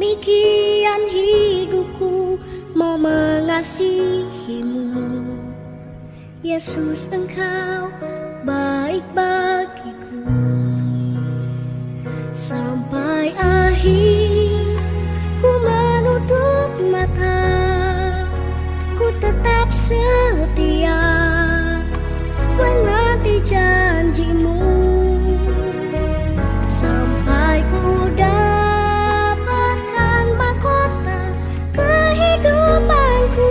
Demikian hidupku mau mengasihimu. Yesus, Engkau baik bagiku. Sampai akhir ku menutup mata, ku tetap setia menanti janjimu. Sampai ku dapatkan mahkota kehidupanku,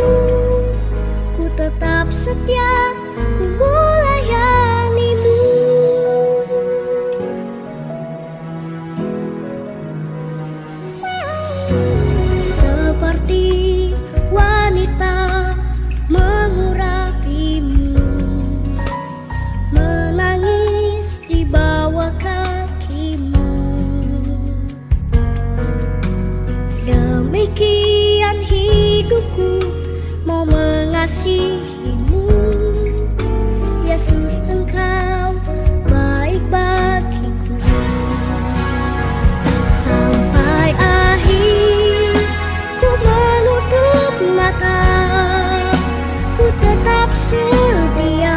ku tetap setia, ku melayanimu. Seperti wanita mengurapimu, menangis di bawah kakimu. Demikian hidupku mau mengasihimu. Yesus, Engkau baik bagiku. Sampai akhir ku menutup mata, ku tetap setia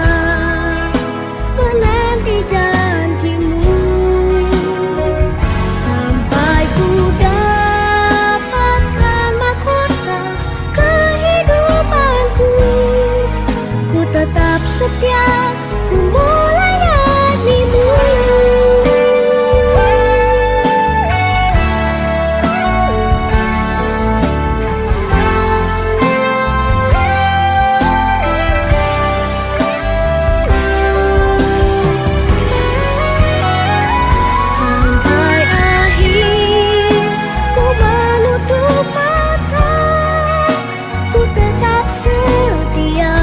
menanti janjimu. Sampai ku dapatkan mahkota kehidupanku, ku tetap setia, ku melayanimu. Sampai akhir ku menutup mata, ku tetap setia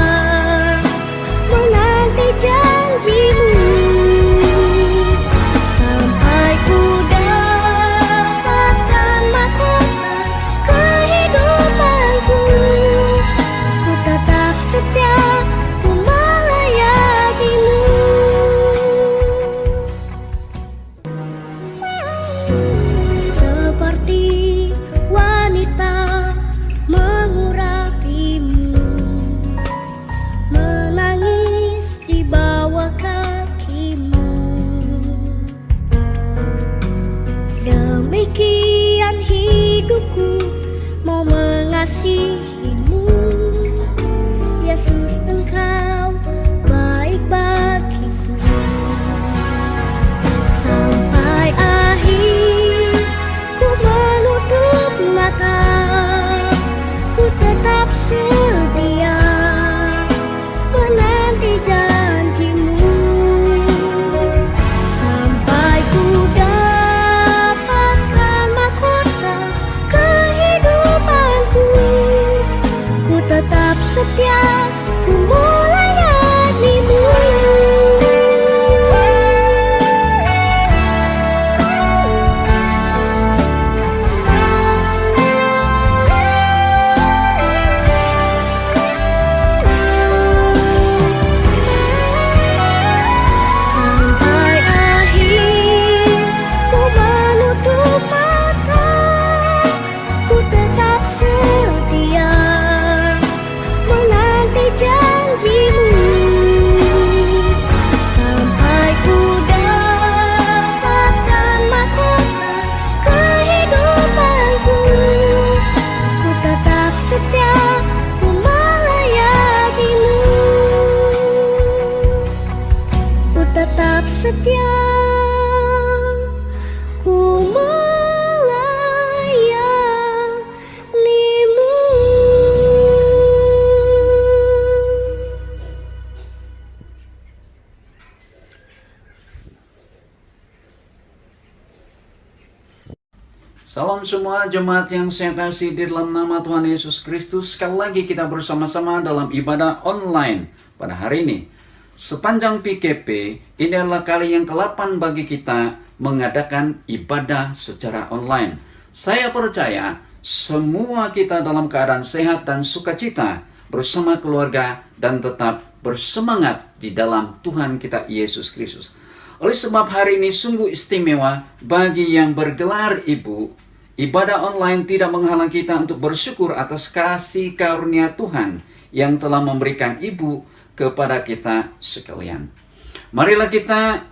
menanti janjimu. Sampai ku dapatkan mahkota kehidupanku, ku tetap setia, ku melayanimu. Seperti wanita mengurapimu, menangis di bawah kakimu. Demikian hidupku mau mengasihimu. Yesus, Engkau baik bagiku. Sampai akhir ku menutup mata, ku tetap setia menanti janjimu. Sampai ku dapatkan mahkota kehidupanku, ku tetap setia, ku melayanimu. Sampai akhir ku menutup mata, ku tetap setia menanti janjimu. Sampai ku dapatkan mahkota kehidupanku, ku tetap setia, ku melayanimu. Ku tetap setia, ku melayanimu. Salam semua jemaat yang saya kasih di dalam nama Tuhan Yesus Kristus. Sekali lagi kita bersama-sama dalam ibadah online pada hari ini. Sepanjang PKP, ini adalah kali yang ke-8 bagi kita mengadakan ibadah secara online. Saya percaya semua kita dalam keadaan sehat dan sukacita bersama keluarga dan tetap bersemangat di dalam Tuhan kita Yesus Kristus. Oleh sebab hari ini sungguh istimewa bagi yang bergelar ibu, Ibadah online tidak menghalang kita untuk bersyukur atas kasih karunia Tuhan yang telah memberikan Ibu kepada kita sekalian. Marilah kita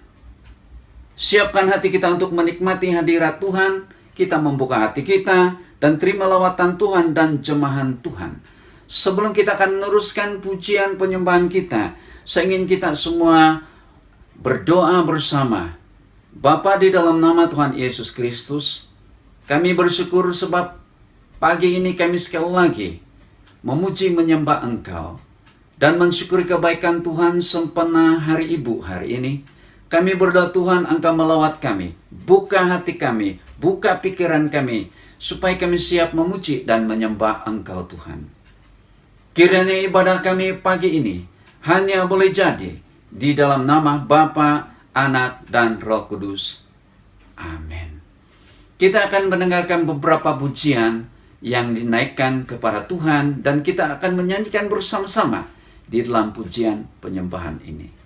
siapkan hati kita untuk menikmati hadirat Tuhan. Kita membuka hati kita dan terima lawatan Tuhan dan jemahan Tuhan. Sebelum kita akan meneruskan pujian penyembahan kita, saya ingin kita semua berdoa bersama. Bapa, di dalam nama Tuhan Yesus Kristus, kami bersyukur sebab pagi ini kami sekali lagi memuji menyembah Engkau dan mensyukuri kebaikan Tuhan sempena hari Ibu hari ini. Kami berdoa Tuhan, Engkau melawat kami, buka hati kami, buka pikiran kami, supaya kami siap memuji dan menyembah Engkau Tuhan. Kiranya ibadah kami pagi ini hanya boleh jadi di dalam nama Bapa, Anak, dan Roh Kudus. Amin. Kita akan mendengarkan beberapa pujian yang dinaikkan kepada Tuhan dan kita akan menyanyikan bersama-sama di dalam pujian penyembahan ini.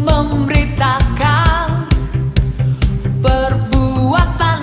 Memberitakan perbuatan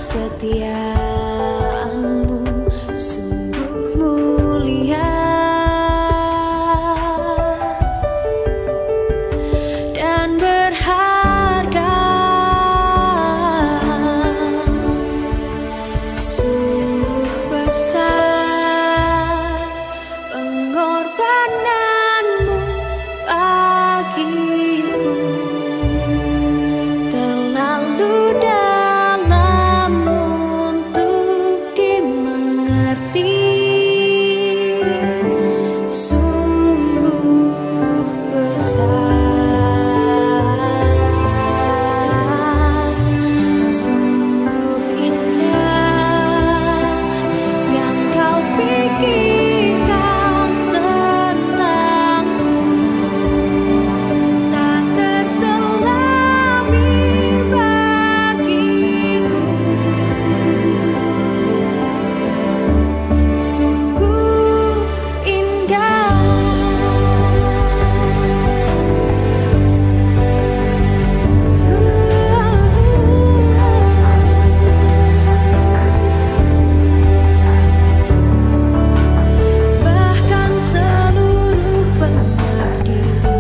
kesetiaanmu sungguh mulia dan berharga. Sungguh besar pengorbananmu bagiku, terlalu dalam untuk dimengerti. Sungguh besar, sungguh indah yang kau pikirkan tentangku, tak terselami bagiku. Sungguh indah. Bahkan seluruh pengabdianku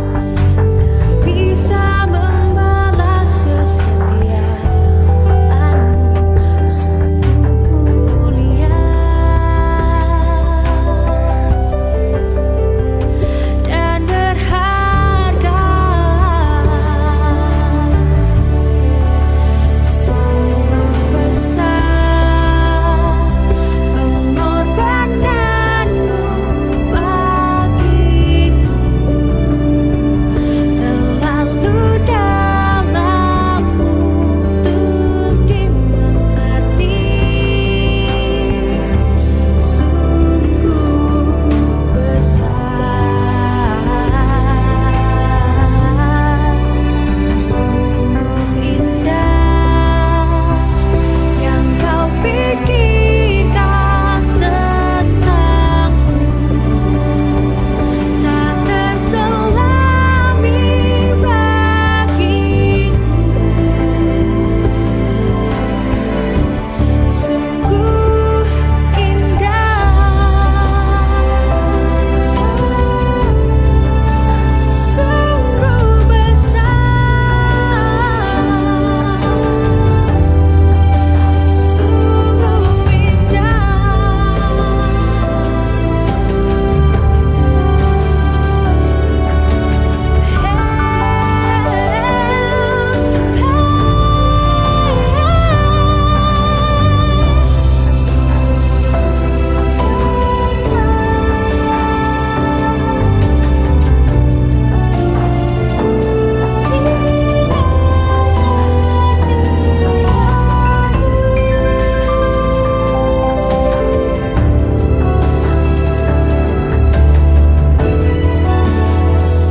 tak bisa membalas kesetiaanmu. Sungguh mulia dan berharga. Sungguh besar pengorbananmu bagiku, terlalu dalam untuk dimengerti. Sungguh besar, sungguh indah yang kau pikirkan tentangku, tak terselami bagiku. Sungguh indah, sungguh besar, sungguh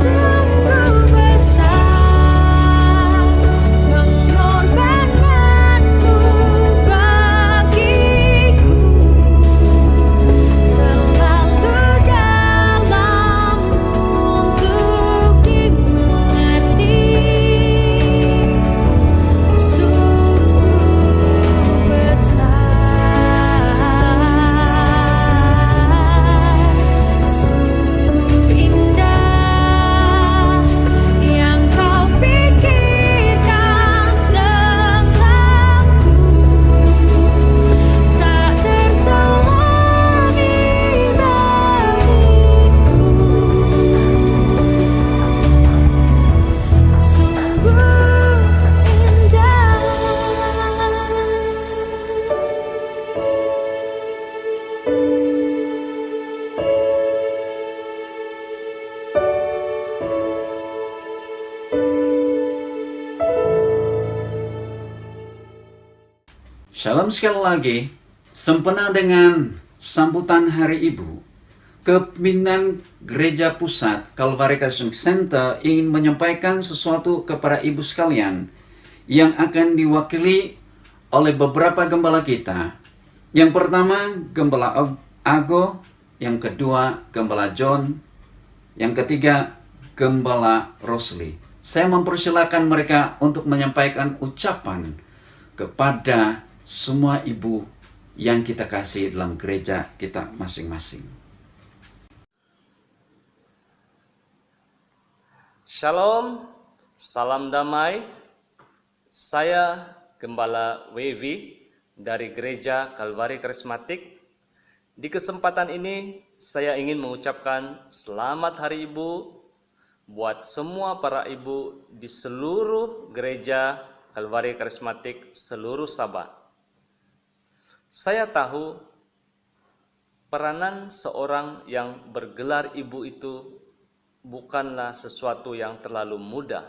sungguh besar pengorbananmu bagiku, terlalu dalam untuk dimengerti. Sungguh besar, sungguh indah yang kau pikirkan tentangku, tak terselami bagiku. Sungguh indah. Shalom sekali lagi. Sempena dengan sambutan Hari Ibu, Kepemimpinan Gereja Pusat Calvary Christian Center ingin menyampaikan sesuatu kepada ibu sekalian yang akan diwakili oleh beberapa gembala kita. Yang pertama, Gembala Ago. Yang kedua, Gembala John. Yang ketiga, Gembala Rosli. Saya mempersilakan mereka untuk menyampaikan ucapan kepada semua ibu yang kita kasih dalam gereja kita masing-masing. Shalom, salam damai. Saya Gembala Wevi dari Gereja Kalvari Karismatik. Di kesempatan ini saya ingin mengucapkan selamat Hari Ibu buat semua para ibu di seluruh Gereja Kalvari Karismatik seluruh Sabah. Saya tahu peranan seorang yang bergelar ibu itu bukanlah sesuatu yang terlalu mudah.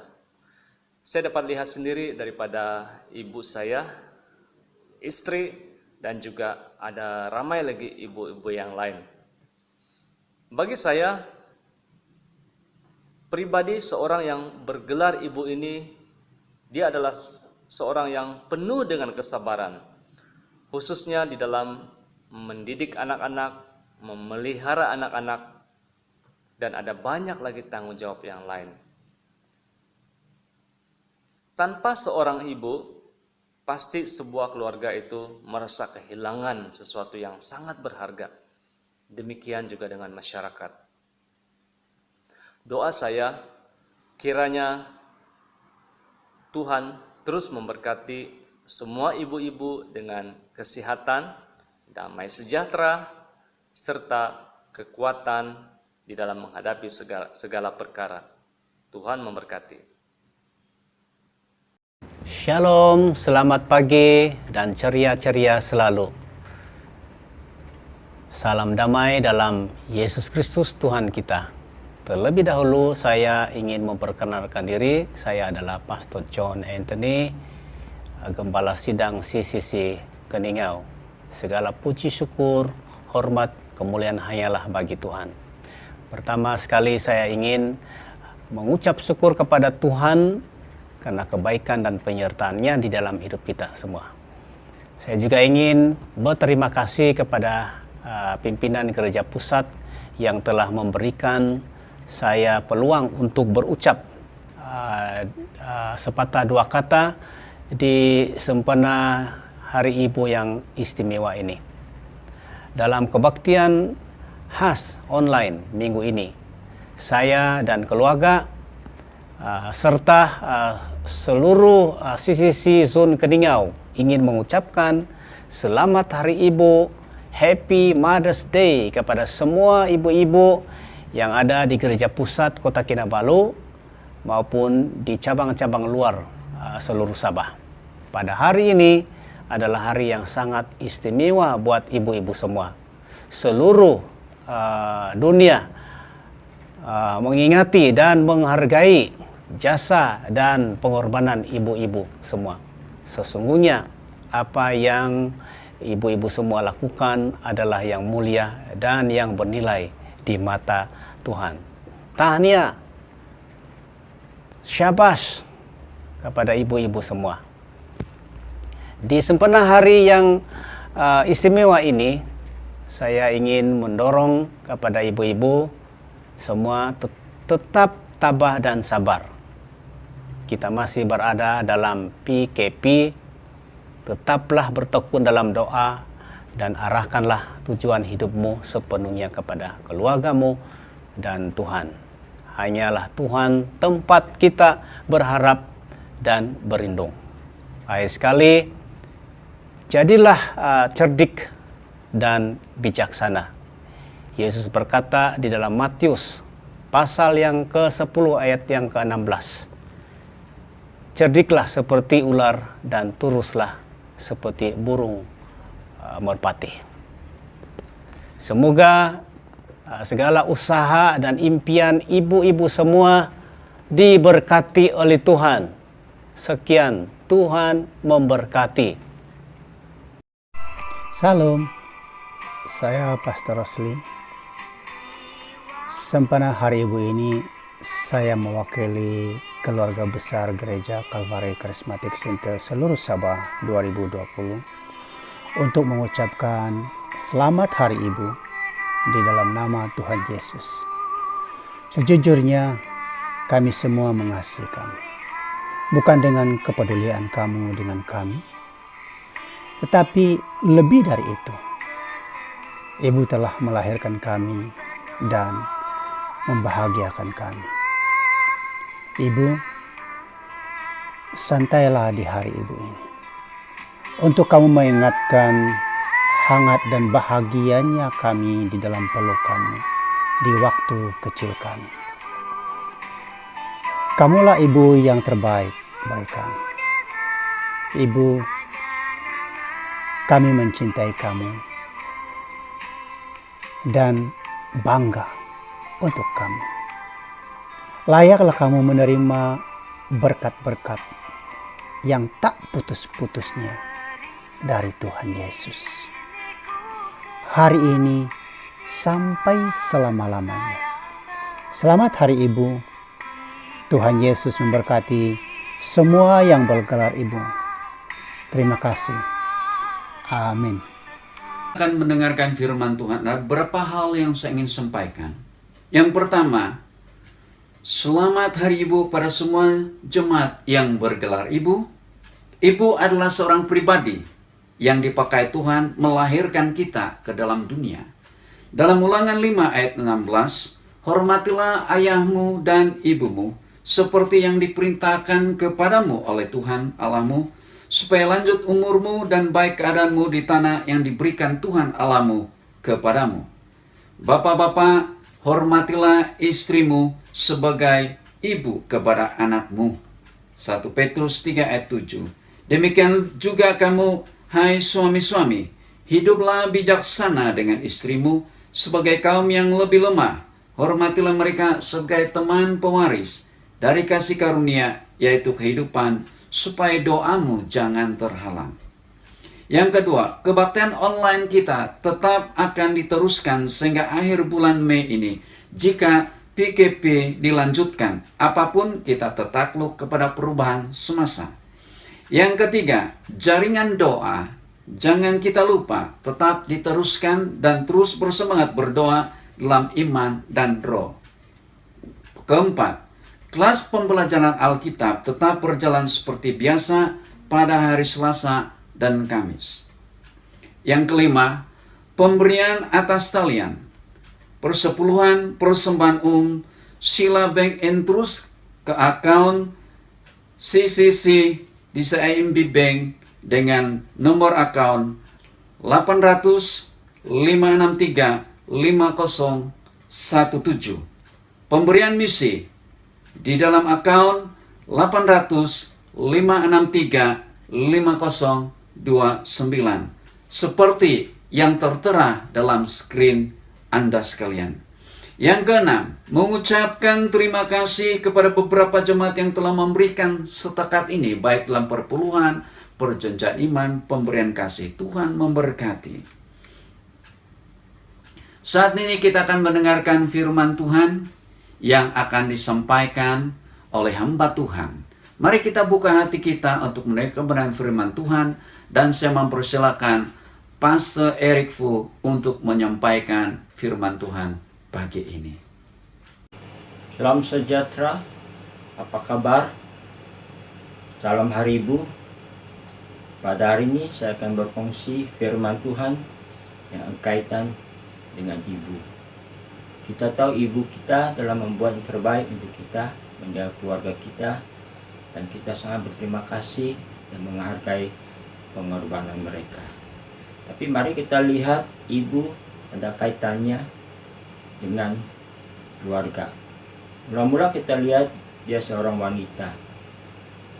Saya dapat lihat sendiri daripada ibu saya, istri, dan juga ada ramai lagi ibu-ibu yang lain. Bagi saya, pribadi seorang yang bergelar ibu ini, dia adalah seorang yang penuh dengan kesabaran, khususnya di dalam mendidik anak-anak, memelihara anak-anak, dan ada banyak lagi tanggung jawab yang lain. Tanpa seorang ibu, pasti sebuah keluarga itu merasa kehilangan sesuatu yang sangat berharga. Demikian juga dengan masyarakat. Doa saya, kiranya Tuhan terus memberkati semua ibu-ibu dengan kesehatan, damai sejahtera, serta kekuatan di dalam menghadapi segala perkara. Tuhan memberkati. Shalom, selamat pagi dan ceria-ceria selalu. Salam damai dalam Yesus Kristus Tuhan kita. Terlebih dahulu saya ingin memperkenalkan diri. Saya adalah Pastor John Anthony, Gembala Sidang CCC Keningau. Segala puji syukur, hormat, kemuliaan hanyalah bagi Tuhan. Pertama sekali saya ingin mengucap syukur kepada Tuhan karena kebaikan dan penyertaan-Nya di dalam hidup kita semua. Saya juga ingin berterima kasih kepada pimpinan Gereja Pusat yang telah memberikan saya peluang untuk berucap sepatah dua kata di sempena Hari Ibu yang istimewa ini. Dalam kebaktian khas online minggu ini, saya dan keluarga serta seluruh CCC Zone Keningau ingin mengucapkan selamat Hari Ibu, Happy Mother's Day kepada semua ibu-ibu yang ada di Gereja Pusat Kota Kinabalu maupun di cabang-cabang luar seluruh Sabah. Pada hari ini adalah hari yang sangat istimewa buat ibu-ibu semua. Seluruh dunia mengingati dan menghargai jasa dan pengorbanan ibu-ibu semua. Sesungguhnya apa yang ibu-ibu semua lakukan adalah yang mulia dan yang bernilai di mata Tuhan. Tahniah, syabas kepada ibu-ibu semua. Di sempena hari yang istimewa ini, saya ingin mendorong kepada ibu-ibu semua tetap tabah dan sabar. Kita masih berada dalam PKP, tetaplah bertekun dalam doa dan arahkanlah tujuan hidupmu sepenuhnya kepada keluargamu dan Tuhan. Hanyalah Tuhan tempat kita berharap dan berlindung. Baik sekali, jadilah cerdik dan bijaksana. Yesus berkata di dalam Matius pasal yang ke-10 ayat yang ke-16. Cerdiklah seperti ular dan turuslah seperti burung merpati. Semoga segala usaha dan impian ibu-ibu semua diberkati oleh Tuhan. Sekian, Tuhan memberkati. Salam, saya Pastor Rosli. Sempena Hari Ibu ini, saya mewakili keluarga besar Gereja Kalvari Karismatik Center seluruh Sabah 2020 untuk mengucapkan selamat Hari Ibu di dalam nama Tuhan Yesus. Sejujurnya, kami semua mengasihi kamu. Bukan dengan kepedulian kamu dengan kami, Tetapi lebih dari itu, Ibu telah melahirkan kami dan membahagiakan kami. Ibu, santailah di hari Ibu ini, untuk kamu mengingatkan hangat dan bahagianya kami di dalam pelukan-Mu di waktu kecil kami. Kamulah Ibu yang terbaik bagi kami. Ibu, kami mencintai kamu dan bangga untuk kamu. Layaklah kamu menerima berkat-berkat yang tak putus-putusnya dari Tuhan Yesus. Hari ini sampai selama-lamanya. Selamat Hari Ibu. Tuhan Yesus memberkati semua yang bergelar Ibu. Terima kasih. Amin. Akan mendengarkan firman Tuhan. Ada beberapa hal yang saya ingin sampaikan. Yang pertama, selamat Hari Ibu pada semua jemaat yang bergelar Ibu. Ibu adalah seorang pribadi yang dipakai Tuhan melahirkan kita ke dalam dunia. Dalam Ulangan 5 ayat 16, hormatilah ayahmu dan ibumu seperti yang diperintahkan kepadamu oleh Tuhan Allahmu, supaya lanjut umurmu dan baik keadaanmu di tanah yang diberikan Tuhan Allahmu kepadamu. Bapak-bapak, hormatilah istrimu sebagai ibu kepada anakmu. 1 Petrus 3 ayat 7. Demikian juga kamu, hai suami-suami, hiduplah bijaksana dengan istrimu sebagai kaum yang lebih lemah. Hormatilah mereka sebagai teman pewaris dari kasih karunia, yaitu kehidupan, supaya doamu jangan terhalang. Yang kedua, kebaktian online kita tetap akan diteruskan sehingga akhir bulan Mei ini. Jika PKP dilanjutkan, apapun kita takluk kepada perubahan semasa. Yang ketiga, jaringan doa, jangan kita lupa, tetap diteruskan dan terus bersemangat berdoa dalam iman dan roh. Keempat, kelas pembelajaran Alkitab tetap berjalan seperti biasa pada hari Selasa dan Kamis. Yang kelima, pemberian atas talian, persepuluhan, persembahan sila bank terus ke akun CCC di CIMB Bank dengan nomor akun 800-563-5017. Pemberian misi di dalam akun 800-563-5029 seperti yang tertera dalam screen Anda sekalian. Yang keenam, mengucapkan terima kasih kepada beberapa jemaat yang telah memberikan setakat ini, baik dalam perpuluhan, perjanjian iman, pemberian kasih. Tuhan memberkati. Saat ini kita akan mendengarkan firman Tuhan yang akan disampaikan oleh hamba Tuhan. Mari kita buka hati kita untuk mendengar kebenaran firman Tuhan, dan saya mempersilakan Pastor Eric Fu untuk menyampaikan firman Tuhan pagi ini. Salam sejahtera, apa kabar? Salam Hari Ibu. Pada hari ini saya akan berkongsi firman Tuhan yang berkaitan dengan ibu. Kita tahu ibu kita telah membuat yang terbaik untuk kita, menjaga keluarga kita, dan kita sangat berterima kasih dan menghargai pengorbanan mereka. Tapi mari kita lihat ibu ada kaitannya dengan keluarga. Mula-mula kita lihat dia seorang wanita.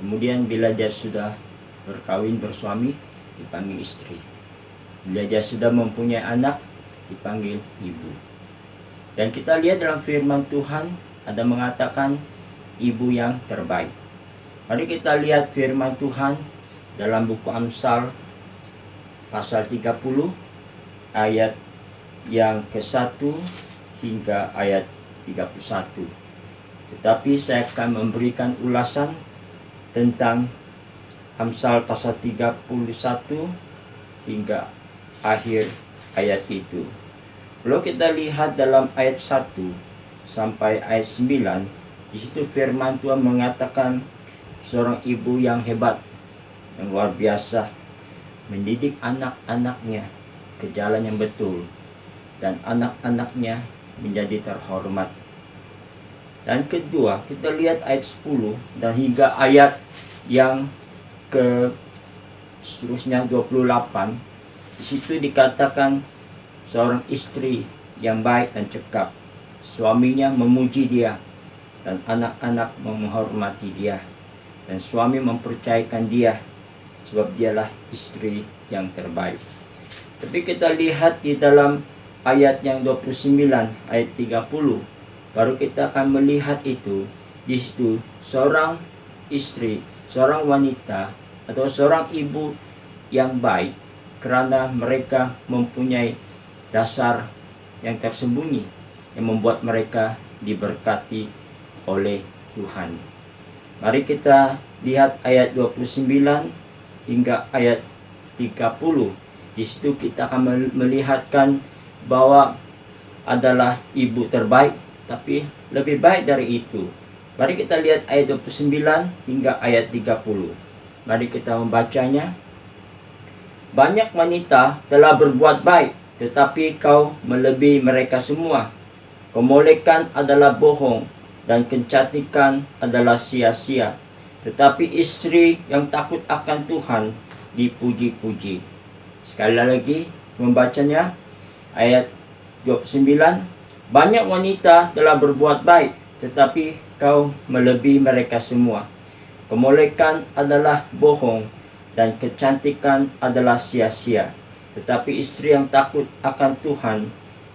Kemudian bila dia sudah berkawin bersuami, dipanggil istri. Bila dia sudah mempunyai anak, dipanggil ibu. Dan kita lihat dalam firman Tuhan ada mengatakan ibu yang terbaik. Mari kita lihat firman Tuhan dalam buku Amsal pasal 30 ayat yang ke-1 hingga ayat 31. Tetapi saya akan memberikan ulasan tentang Amsal pasal 31 hingga akhir ayat itu. Kalau kita lihat dalam ayat 1 sampai ayat 9, di situ firman Tuhan mengatakan seorang ibu yang hebat, yang luar biasa. mendidik anak-anaknya ke jalan yang betul, dan anak-anaknya menjadi terhormat. Dan kedua, kita lihat ayat 10 dan hingga ayat yang ke seterusnya 28. Di situ dikatakan seorang istri yang baik dan cekap, suaminya memuji dia dan anak-anak menghormati dia, dan suami mempercayakan dia sebab dialah istri yang terbaik. Tapi kita lihat di dalam ayat yang 29, ayat 30, baru kita akan melihat itu. Di situ seorang istri, seorang wanita atau seorang ibu yang baik karena mereka mempunyai dasar yang tersembunyi yang membuat mereka diberkati oleh Tuhan. Mari kita lihat ayat 29 hingga ayat 30. Di situ kita akan melihatkan bahwa adalah ibu terbaik, tapi lebih baik dari itu. Mari kita lihat ayat 29 hingga ayat 30. Mari kita membacanya. Banyak wanita telah berbuat baik, tetapi kau melebihi mereka semua. Kemolekan adalah bohong, dan kecantikan adalah sia-sia. Tetapi istri yang takut akan Tuhan dipuji-puji. Sekali lagi membacanya, ayat 29. Banyak wanita telah berbuat baik, tetapi kau melebihi mereka semua. Kemolekan adalah bohong, dan kecantikan adalah sia-sia. Tetapi istri yang takut akan Tuhan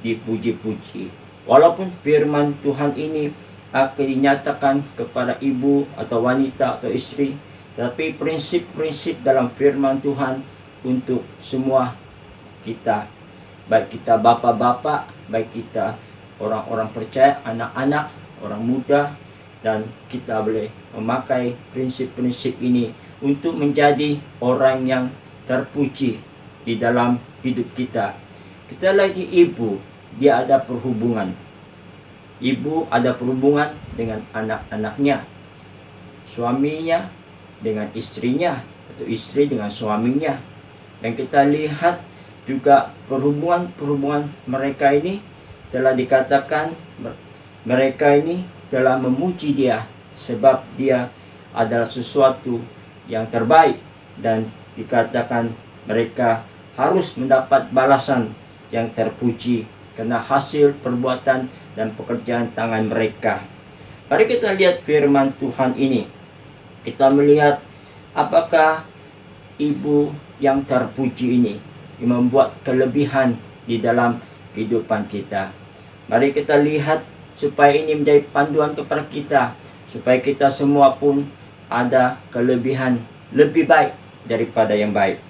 dipuji-puji. Walaupun firman Tuhan ini akan dinyatakan kepada ibu atau wanita atau istri, tetapi prinsip-prinsip dalam firman Tuhan untuk semua kita, baik kita bapak-bapak, baik kita orang-orang percaya, anak-anak, orang muda, dan kita boleh memakai prinsip-prinsip ini untuk menjadi orang yang terpuji di dalam hidup kita. Kita lagi ibu, dia ada perhubungan. Ibu ada perhubungan dengan anak-anaknya, suaminya dengan istrinya, atau istri dengan suaminya. Dan kita lihat juga perhubungan mereka ini telah dikatakan mereka ini telah memuji dia sebab dia adalah sesuatu yang terbaik, dan dikatakan mereka harus mendapat balasan yang terpuji karena hasil perbuatan dan pekerjaan tangan mereka. Mari kita lihat firman Tuhan ini. Kita melihat apakah ibu yang terpuji ini yang membuat kelebihan di dalam kehidupan kita. Mari kita lihat supaya ini menjadi panduan kepada kita, supaya kita semua pun ada kelebihan lebih baik daripada yang baik.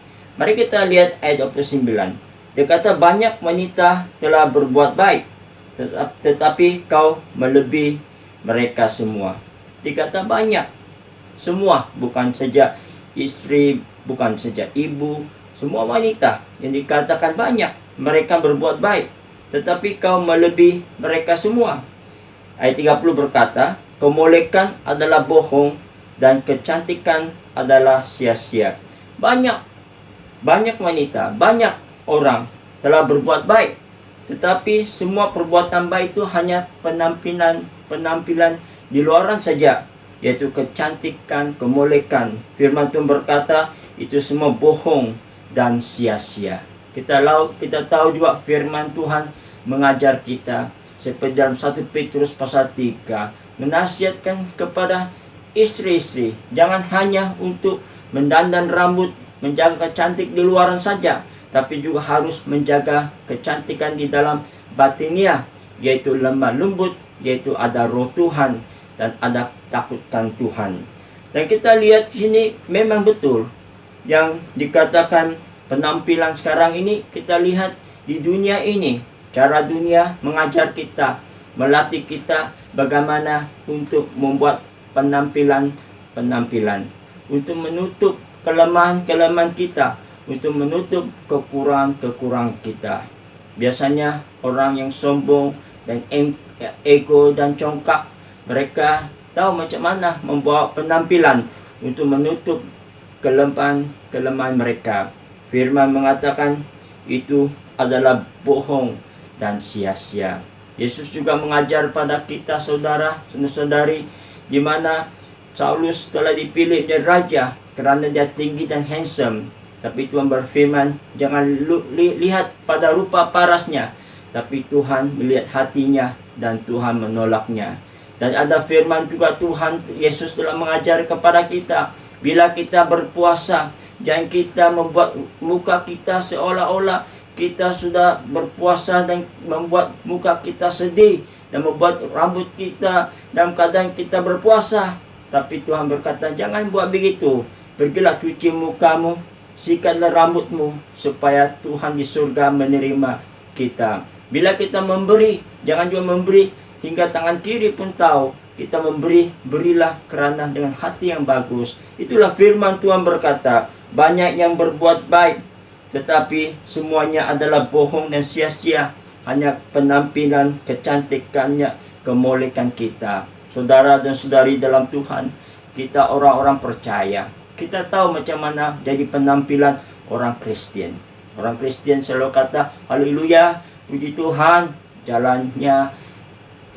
Mari kita lihat ayat 29. Dia kata banyak wanita telah berbuat baik, tetapi kau melebihi mereka semua. Dikata banyak, semua, bukan saja istri, bukan saja ibu, semua wanita yang dikatakan banyak, mereka berbuat baik, tetapi kau melebihi mereka semua. Ayat 30 berkata, kemolekan adalah bohong dan kecantikan adalah sia-sia. Banyak wanita, banyak orang telah berbuat baik, tetapi semua perbuatan baik itu hanya penampilan di luaran saja, yaitu kecantikan, kemolekan. Firman Tuhan berkata itu semua bohong dan sia-sia. Kita tahu juga firman Tuhan mengajar kita seperti dalam 1 Petrus pasal 3 menasihatkan kepada istri-istri jangan hanya untuk mendandan rambut, menjaga cantik di luaran saja, tapi juga harus menjaga kecantikan di dalam batinnya, yaitu lemah lembut, yaitu ada roh Tuhan dan ada takutkan Tuhan. Dan kita lihat di sini memang betul yang dikatakan penampilan sekarang ini. Kita lihat di dunia ini, cara dunia mengajar kita, melatih kita bagaimana untuk membuat penampilan, untuk menutup kelemahan-kelemahan kita, untuk menutup kekurangan-kekurangan kita. Biasanya orang yang sombong dan ego dan congkak, mereka tahu macam mana membawa penampilan untuk menutup kelemahan mereka. firman mengatakan itu adalah bohong dan sia-sia. Yesus juga mengajar pada kita saudara-saudari, di mana Saulus telah dipilih menjadi raja karena dia tinggi dan handsome. Tapi Tuhan berfirman, jangan lihat pada rupa parasnya, tapi Tuhan melihat hatinya dan Tuhan menolaknya. Dan ada firman juga Tuhan Yesus telah mengajar kepada kita, bila kita berpuasa, jangan kita membuat muka kita seolah-olah kita sudah berpuasa dan membuat muka kita sedih dan membuat rambut kita dalam keadaan kita berpuasa. Tapi Tuhan berkata, jangan buat begitu. Pergilah cuci mukamu, sikatlah rambutmu, supaya Tuhan di surga menerima kita. Bila kita memberi, jangan juga memberi hingga tangan kiri pun tahu. Kita memberi, berilah kerana dengan hati yang bagus. Itulah firman Tuhan berkata, banyak yang berbuat baik, tetapi semuanya adalah bohong dan sia-sia. Hanya penampilan, kecantikannya, kemolekan kita. Saudara dan saudari dalam Tuhan, kita orang-orang percaya. Kita tahu macam mana jadi penampilan orang Kristen. Orang Kristen selalu kata, haleluya, puji Tuhan, jalannya,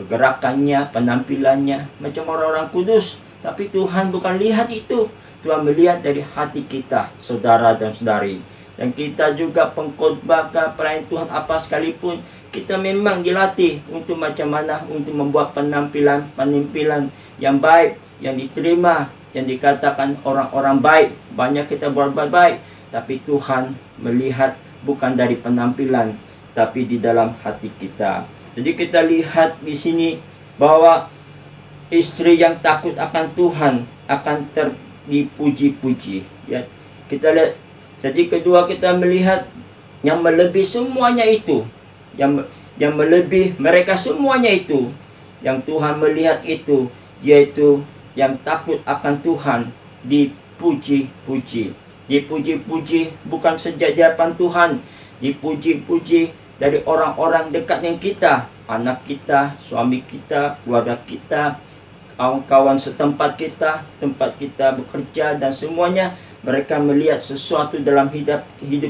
pergerakannya, penampilannya macam orang-orang kudus. Tapi Tuhan bukan lihat itu. Tuhan melihat dari hati kita, saudara dan saudari. Dan kita juga pengkhotbah pelayan Tuhan apa sekalipun, kita memang dilatih untuk macam mana untuk membuat penampilan yang baik, yang diterima, yang dikatakan orang-orang baik. Banyak kita berbuat baik, tapi Tuhan melihat bukan dari penampilan, tapi di dalam hati kita. Jadi kita lihat di sini bahwa istri yang takut akan Tuhan akan dipuji-puji. Ya, kita lihat. Jadi kedua kita melihat yang melebihi semuanya itu, yang melebihi mereka semuanya itu, yang Tuhan melihat itu, yaitu yang takut akan Tuhan dipuji-puji. Dipuji-puji bukan saja di hadapan Tuhan, dipuji-puji dari orang-orang dekat dengan kita, anak kita, suami kita, keluarga kita, kawan-kawan setempat kita, tempat kita bekerja dan semuanya. Mereka melihat sesuatu dalam hidup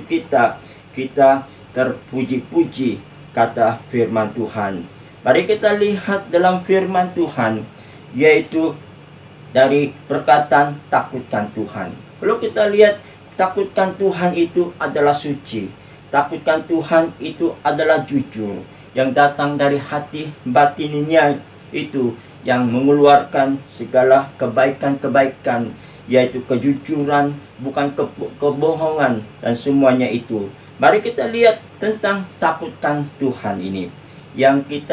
kita, kita terpuji-puji, kata firman Tuhan. Mari kita lihat dalam firman Tuhan, yaitu dari perkataan takutkan Tuhan. Kalau kita lihat, takutkan Tuhan itu adalah suci. Takutkan Tuhan itu adalah jujur, yang datang dari hati batinnya itu, yang mengeluarkan segala kebaikan-kebaikan, yaitu kejujuran, bukan kebohongan, dan semuanya itu. Mari kita lihat tentang takutkan Tuhan ini. Yang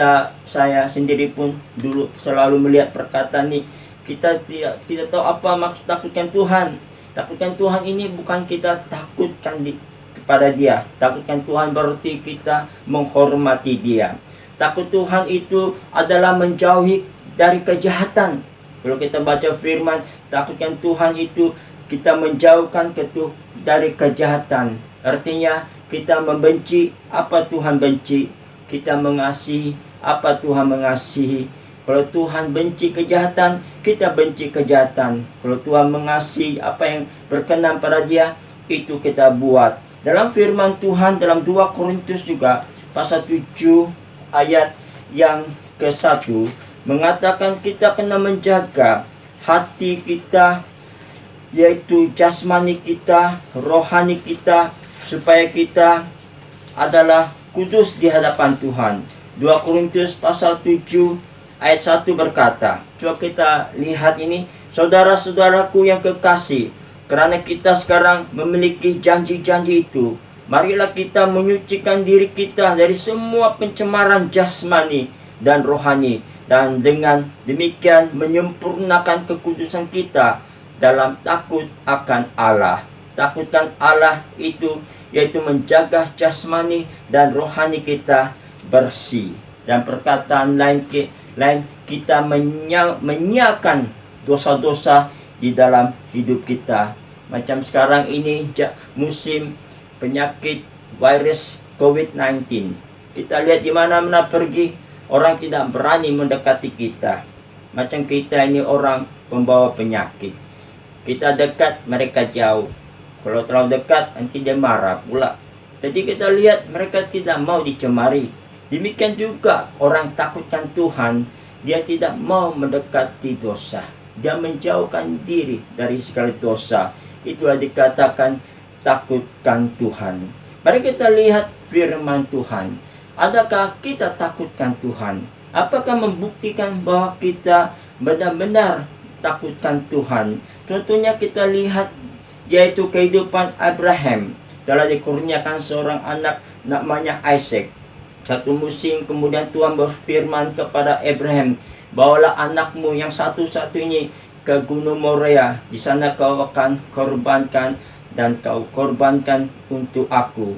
saya sendiri pun dulu selalu melihat perkataan ini. Kita tidak tahu apa maksud takutkan Tuhan. Takutkan Tuhan ini bukan kita takutkan kepada Dia. Takutkan Tuhan berarti kita menghormati Dia. Takut Tuhan itu adalah menjauhi dari kejahatan. Kalau kita baca firman, takutkan Tuhan itu kita menjauhkan dari kejahatan. Artinya kita membenci apa Tuhan benci, kita mengasihi apa Tuhan mengasihi. Kalau Tuhan benci kejahatan, kita benci kejahatan. Kalau Tuhan mengasihi apa yang berkenan pada Dia, itu kita buat. Dalam firman Tuhan dalam 2 Korintus juga pasal 7 ayat yang ke-1 mengatakan kita kena menjaga hati kita, yaitu jasmani kita, rohani kita, supaya kita adalah kudus di hadapan Tuhan. 2 Korintus pasal 7 ayat 1 berkata, coba kita lihat ini, saudara-saudaraku yang kekasih, karena kita sekarang memiliki janji-janji itu, marilah kita menyucikan diri kita dari semua pencemaran jasmani dan rohani, dan dengan demikian menyempurnakan kekudusan kita dalam takut akan Allah. Takutkan Allah itu yaitu menjaga jasmani dan rohani kita bersih. Dan perkataan lain kita menyiapkan dosa-dosa di dalam hidup kita. Macam sekarang ini musim penyakit virus COVID-19. Kita lihat di mana-mana pergi, orang tidak berani mendekati kita. Macam kita ini orang pembawa penyakit. Kita dekat, mereka jauh. Kalau terlalu dekat nanti dia marah pula. Jadi kita lihat mereka tidak mau dicemari. Demikian juga orang takutkan Tuhan, dia tidak mau mendekati dosa. Dia menjauhkan diri dari segala dosa. Itulah dikatakan takutkan Tuhan. Mari kita lihat firman Tuhan. Adakah kita takutkan Tuhan? Apakah membuktikan bahwa kita benar-benar takutkan Tuhan? Contohnya kita lihat yaitu kehidupan Abraham. Telah dikurniakan seorang anak namanya Isaac. Satu musim kemudian Tuhan berfirman kepada Abraham, bawalah anakmu yang satu-satunya ke Gunung Moria. Di sana kau akan korbankan dan kau korbankan untuk aku.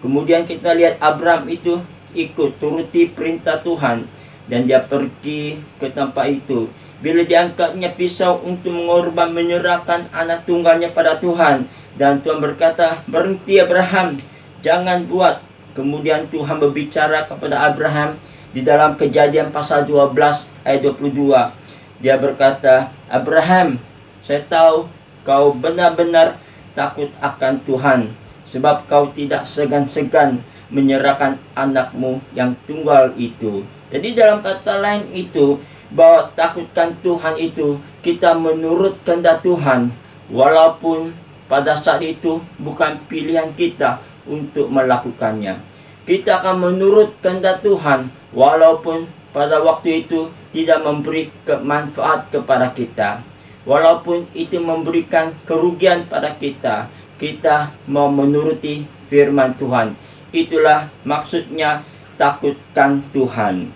Kemudian kita lihat Abraham itu ikut turuti perintah Tuhan dan dia pergi ke tempat itu. Bila diangkatnya pisau untuk mengorban menyerahkan anak tunggalnya pada Tuhan, dan Tuhan berkata, berhenti Abraham, jangan buat. Kemudian Tuhan berbicara kepada Abraham di dalam Kejadian pasal 12 ayat 22. Dia berkata, Abraham, saya tahu kau benar-benar takut akan Tuhan, sebab kau tidak segan-segan menyerahkan anakmu yang tunggal itu. Jadi dalam kata lain itu, bahwa takutkan Tuhan itu kita menurut kehendak Tuhan, walaupun pada saat itu bukan pilihan kita untuk melakukannya. Kita akan menurut kehendak Tuhan walaupun pada waktu itu tidak memberi manfaat kepada kita, walaupun itu memberikan kerugian pada kita. Kita mau menuruti firman Tuhan. Itulah maksudnya takutkan Tuhan.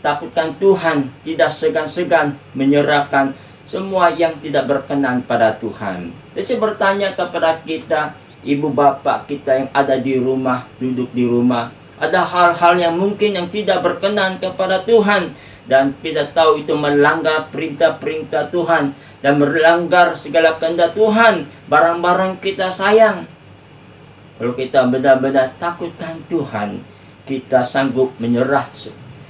Takutkan Tuhan, tidak segan-segan menyerahkan semua yang tidak berkenan pada Tuhan. Jadi saya bertanya kepada kita, ibu bapak kita yang ada di rumah, duduk di rumah, ada hal-hal yang mungkin yang tidak berkenan kepada Tuhan, dan kita tahu itu melanggar perintah-perintah Tuhan dan melanggar segala kehendak Tuhan. Barang-barang kita sayang. Kalau kita benar-benar takutkan Tuhan, kita sanggup menyerah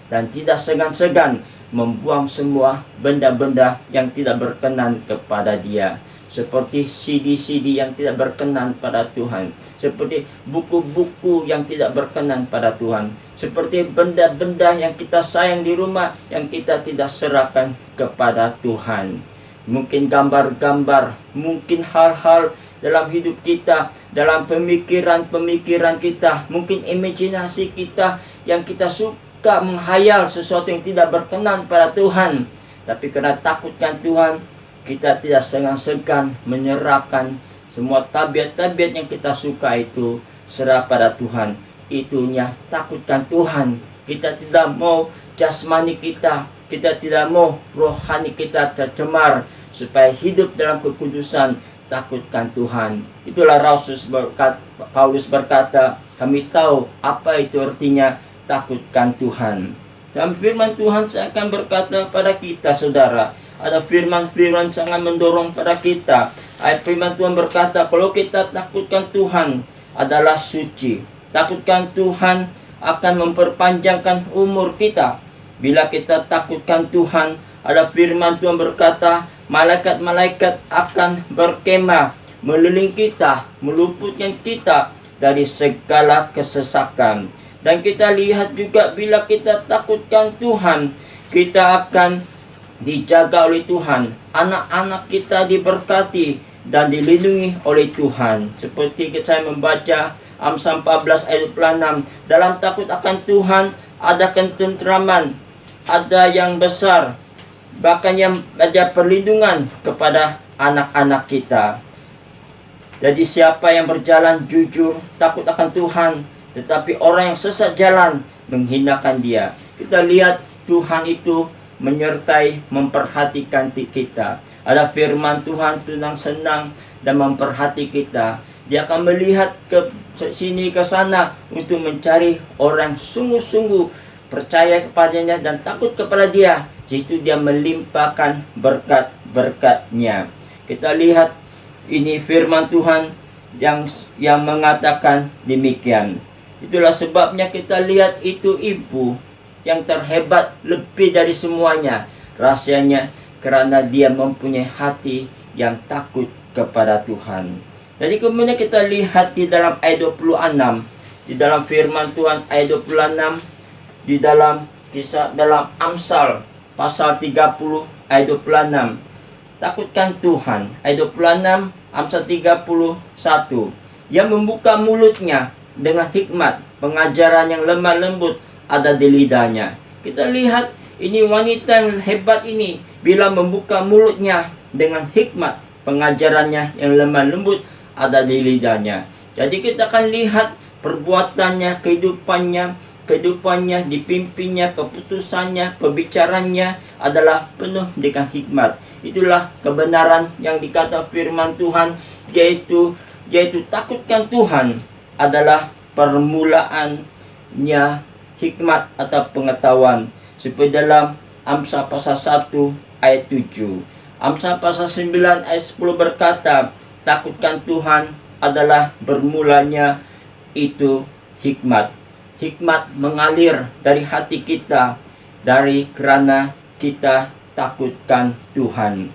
dan tidak segan-segan membuang semua benda-benda yang tidak berkenan kepada Dia. Seperti CD-CD yang tidak berkenan pada Tuhan. Seperti buku-buku yang tidak berkenan pada Tuhan. Seperti benda-benda yang kita sayang di rumah yang kita tidak serahkan kepada Tuhan. Mungkin gambar-gambar, mungkin hal-hal dalam hidup kita, dalam pemikiran-pemikiran kita, mungkin imajinasi kita yang kita suka menghayal sesuatu yang tidak berkenan pada Tuhan. Tapi karena takutkan Tuhan, kita tidak segan-segan menyerahkan semua tabiat-tabiat yang kita suka itu serah pada Tuhan. Itunya takutkan Tuhan. Kita tidak mau jasmani kita tidak mau rohani kita tercemar, supaya hidup dalam kekudusan. Takutkan Tuhan. Itulah Paulus berkata, kami tahu apa itu artinya takutkan Tuhan. Dalam firman Tuhan saya akan berkata pada kita, saudara, ada firman-firman sangat mendorong pada kita. Ayat firman Tuhan berkata, kalau kita takutkan Tuhan adalah suci. Takutkan Tuhan akan memperpanjangkan umur kita. Bila kita takutkan Tuhan, ada firman Tuhan berkata, malaikat-malaikat akan berkemah meliling kita, meluputkan kita dari segala kesesakan. Dan kita lihat juga bila kita takutkan Tuhan, kita akan dijaga oleh Tuhan. Anak-anak kita diberkati dan dilindungi oleh Tuhan. Seperti saya membaca Amsal 14 ayat 26. Dalam takut akan Tuhan ada ketentraman, ada yang besar, bahkan yang ada perlindungan kepada anak-anak kita. Jadi siapa yang berjalan jujur, takut akan Tuhan, tetapi orang yang sesat jalan menghinakan dia. Kita lihat Tuhan itu menyertai, memperhatikan kita. Ada firman Tuhan tentang senang dan memperhati kita. Dia akan melihat ke sini ke sana untuk mencari orang sungguh-sungguh percaya kepadanya dan takut kepada Dia. Di situ Dia melimpahkan berkat-berkat-Nya. Kita lihat ini firman Tuhan yang mengatakan demikian. Itulah sebabnya kita lihat itu ibu yang terhebat lebih dari semuanya. Rahasianya karena dia mempunyai hati yang takut kepada Tuhan. Jadi kemudian kita lihat di dalam ayat 26, di dalam firman Tuhan ayat 26, di dalam dalam Amsal pasal 30 ayat 26. Takutkan Tuhan, ayat 26, Amsal 31. Yang membuka mulutnya dengan hikmat, pengajaran yang lemah lembut ada di lidahnya. Kita lihat ini wanita yang hebat ini bila membuka mulutnya dengan hikmat, pengajarannya yang lemah lembut ada di lidahnya. Jadi kita akan lihat perbuatannya, kehidupannya, dipimpinnya, keputusannya, perbicaranya adalah penuh dengan hikmat. Itulah kebenaran yang dikata firman Tuhan, yaitu takutkan Tuhan adalah permulaannya hikmat atau pengetahuan. Seperti dalam Amsal pasal 1 ayat 7. Amsal pasal 9 ayat 10 berkata, takutkan Tuhan adalah bermulanya itu hikmat. Hikmat mengalir dari hati kita karena kita takutkan Tuhan.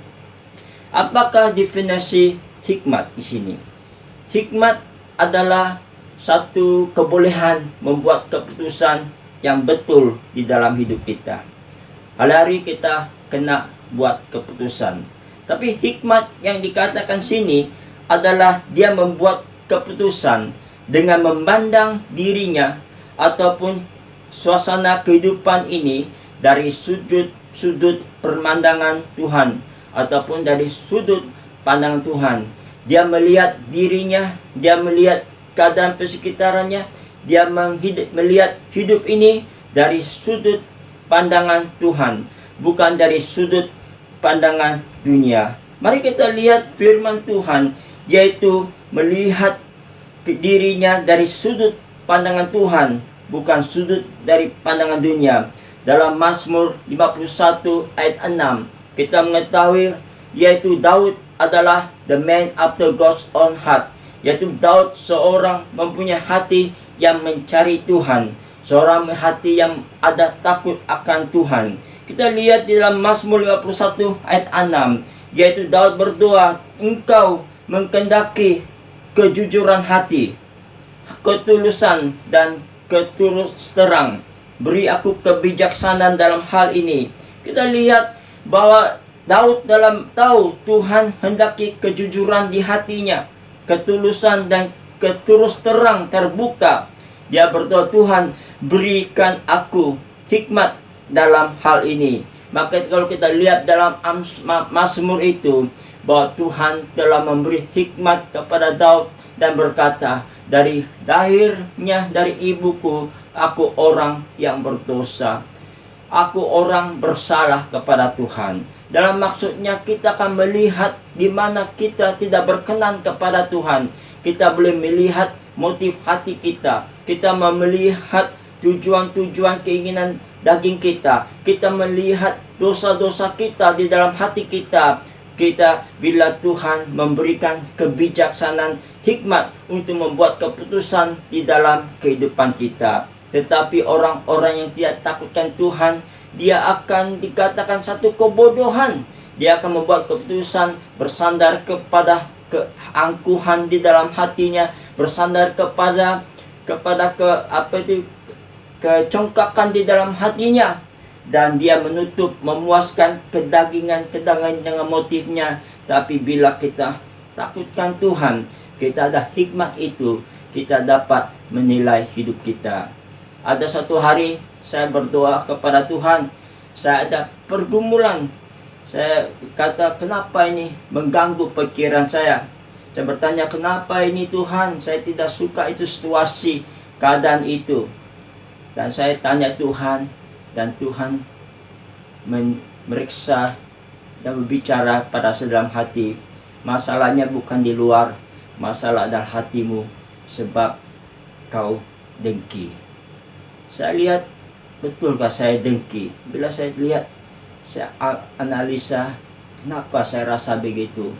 Apakah definisi hikmat di sini? Hikmat adalah satu kebolehan membuat keputusan yang betul di dalam hidup kita. Hari-hari kita kena buat keputusan. Tapi hikmat yang dikatakan sini adalah dia membuat keputusan dengan memandang dirinya ataupun suasana kehidupan ini dari sudut pemandangan Tuhan ataupun dari sudut pandangan Tuhan. Dia melihat dirinya, dia melihat keadaan persekitarannya, dia melihat hidup ini dari sudut pandangan Tuhan, bukan dari sudut pandangan dunia. Mari kita lihat firman Tuhan, yaitu melihat dirinya dari sudut pandangan Tuhan, bukan sudut dari pandangan dunia. Dalam Mazmur 51 ayat 6, kita mengetahui yaitu Daud adalah the man after God's own heart. Yaitu Daud seorang mempunyai hati yang mencari Tuhan, seorang hati yang ada takut akan Tuhan. Kita lihat di dalam Mazmur 51 ayat 6, yaitu Daud berdoa, engkau menghendaki kejujuran hati, ketulusan dan keturus terang. Beri aku kebijaksanaan dalam hal ini. Kita lihat bahwa Daud dalam tahu Tuhan hendaki kejujuran di hatinya, ketulusan dan keturus terang terbuka. Dia berdoa, Tuhan berikan aku hikmat dalam hal ini. Maka kalau kita lihat dalam Mazmur itu, bahwa Tuhan telah memberi hikmat kepada Daud dan berkata, dari lahirnya dari ibuku, aku orang yang berdosa. Aku orang bersalah kepada Tuhan. Dalam maksudnya kita akan melihat di mana kita tidak berkenan kepada Tuhan. Kita boleh melihat motif hati kita. Kita melihat tujuan-tujuan keinginan daging kita. Kita melihat dosa-dosa kita di dalam hati kita. Bila Tuhan memberikan kebijaksanaan hikmat untuk membuat keputusan di dalam kehidupan kita. Tetapi orang-orang yang tidak takutkan Tuhan, dia akan dikatakan satu kebodohan. Dia akan membuat keputusan bersandar kepada keangkuhan di dalam hatinya, bersandar kepada kecongkakan di dalam hatinya, dan dia memuaskan kedagingan dengan motifnya. Tapi bila kita takutkan Tuhan, kita ada hikmat itu, kita dapat menilai hidup kita. Ada satu hari saya berdoa kepada Tuhan, saya ada pergumulan. Saya kata, kenapa ini mengganggu pikiran saya? Saya bertanya, kenapa ini Tuhan? Saya tidak suka itu situasi, keadaan itu. Dan saya tanya Tuhan, dan Tuhan memeriksa dan berbicara pada dalam hati. Masalahnya bukan di luar, masalah dalam hatimu, sebab kau dengki. Saya lihat, betulkah saya dengki? Bila saya lihat, saya analisa, kenapa saya rasa begitu?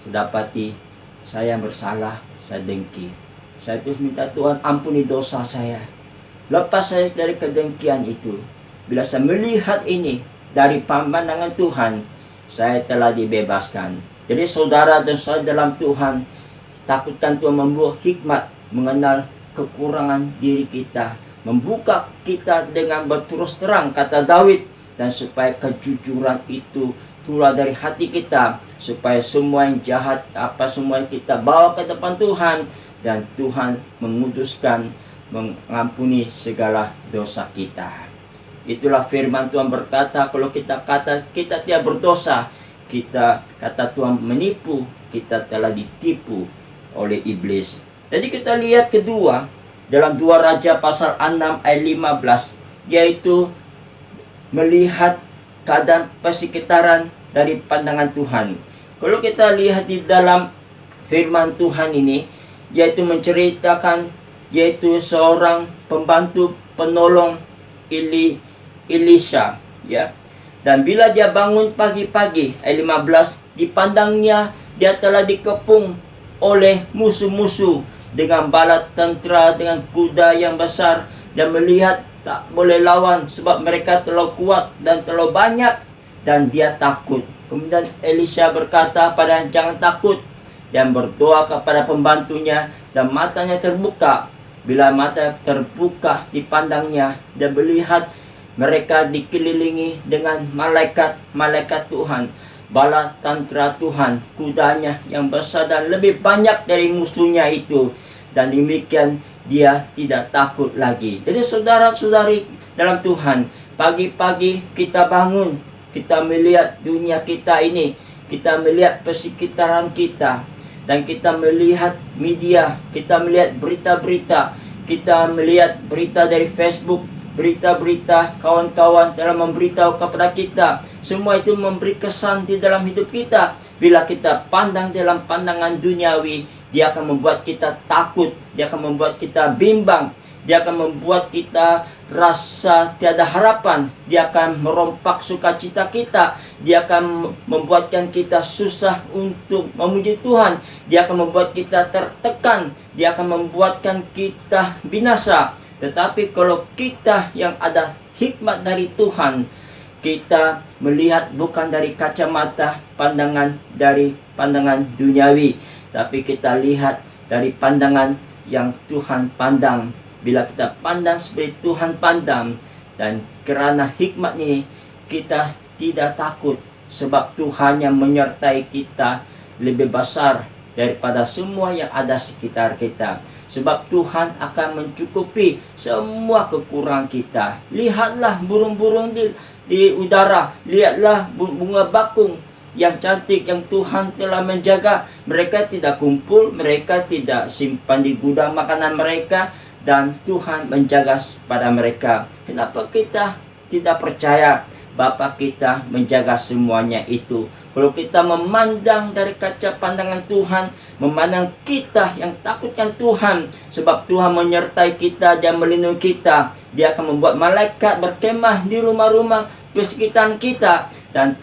Saya dapati, saya bersalah, saya dengki. Saya terus minta Tuhan, ampuni dosa saya. Lepas saya dari kedengkian itu. Bila saya melihat ini, dari pandangan Tuhan, saya telah dibebaskan. Jadi saudara dan saudara dalam Tuhan, Takutkan Tuhan membawa hikmat mengenal kekurangan diri kita, membuka kita dengan berterus terang kata Daud, dan supaya kejujuran itu keluar dari hati kita, supaya semua yang jahat semua yang kita bawa ke depan Tuhan, dan Tuhan menguduskan, mengampuni segala dosa kita. Itulah firman Tuhan berkata, kalau kita kata kita tidak berdosa, kita kata Tuhan menipu, kita telah ditipu oleh iblis. Jadi kita lihat kedua dalam 2 Raja pasal 6 ayat 15, yaitu melihat keadaan persekitaran dari pandangan Tuhan. Kalau kita lihat di dalam firman Tuhan ini, yaitu menceritakan yaitu seorang pembantu penolong Elisha, ya. Dan bila dia bangun pagi-pagi, ayat 15, dipandangnya dia telah dikepung oleh musuh-musuh dengan bala tentera, dengan kuda yang besar, dan melihat tak boleh lawan sebab mereka terlalu kuat dan terlalu banyak, dan dia takut. Kemudian Elisha berkata padanya, jangan takut, dan berdoa kepada pembantunya, dan matanya terbuka. Bila mata terbuka dipandangnya, dan melihat mereka dikelilingi dengan malaikat Tuhan, bala tentera Tuhan, kudanya yang besar dan lebih banyak dari musuhnya itu. Dan demikian dia tidak takut lagi. Jadi saudara-saudari dalam Tuhan, pagi-pagi kita bangun, kita melihat dunia kita ini, kita melihat persekitaran kita, dan kita melihat media, kita melihat berita-berita, kita melihat berita dari Facebook, berita-berita kawan-kawan dalam memberitahu kepada kita. Semua itu memberi kesan di dalam hidup kita. Bila kita pandang dalam pandangan duniawi, dia akan membuat kita takut, dia akan membuat kita bimbang, dia akan membuat kita rasa tiada harapan, dia akan merompak sukacita kita, dia akan membuatkan kita susah untuk memuji Tuhan, dia akan membuat kita tertekan, dia akan membuatkan kita binasa. Tetapi kalau kita yang ada hikmat dari Tuhan, kita melihat bukan dari kacamata pandangan duniawi, tapi kita lihat dari pandangan yang Tuhan pandang. Bila kita pandang seperti Tuhan pandang, dan kerana hikmat ini, kita tidak takut, sebab Tuhan yang menyertai kita lebih besar daripada semua yang ada sekitar kita. Sebab Tuhan akan mencukupi semua kekurangan kita. Lihatlah burung-burung di udara, lihatlah bunga bakung yang cantik yang Tuhan telah menjaga. Mereka tidak kumpul, mereka tidak simpan di gudang makanan mereka, dan Tuhan menjaga pada mereka. Kenapa kita tidak percaya Bapa kita menjaga semuanya itu? Kalau kita memandang dari kaca pandangan Tuhan, memandang kita yang takutkan Tuhan, sebab Tuhan menyertai kita dan melindungi kita. Dia akan membuat malaikat berkemah di rumah-rumah persekitaran kita, dan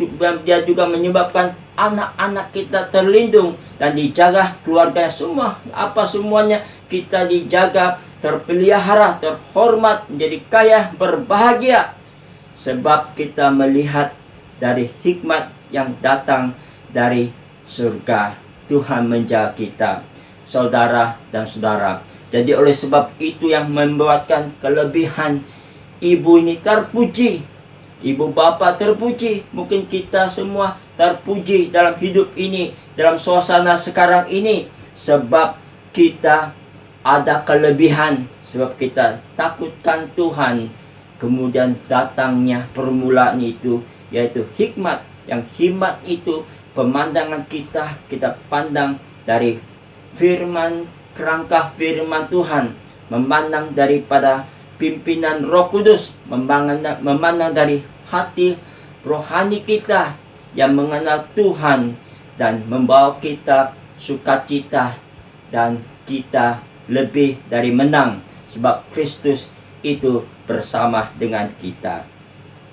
dia juga menyebabkan anak-anak kita terlindung dan dijaga, keluarga semuanya kita dijaga, terpelihara, terhormat, menjadi kaya, berbahagia, sebab kita melihat dari hikmat yang datang dari surga. Tuhan menjaga kita, saudara dan saudara. Jadi oleh sebab itu yang membuatkan kelebihan ibu ini terpuji, ibu bapa terpuji, mungkin kita semua terpuji dalam hidup ini, dalam suasana sekarang ini, sebab kita ada kelebihan, sebab kita takutkan Tuhan. Kemudian datangnya permulaan itu, yaitu hikmat. Yang hikmat itu pemandangan kita pandang dari kerangka firman Tuhan, memandang daripada pimpinan Roh Kudus, memandang dari hati rohani kita yang mengenal Tuhan, dan membawa kita sukacita, dan kita lebih dari menang, sebab Kristus itu bersama dengan kita.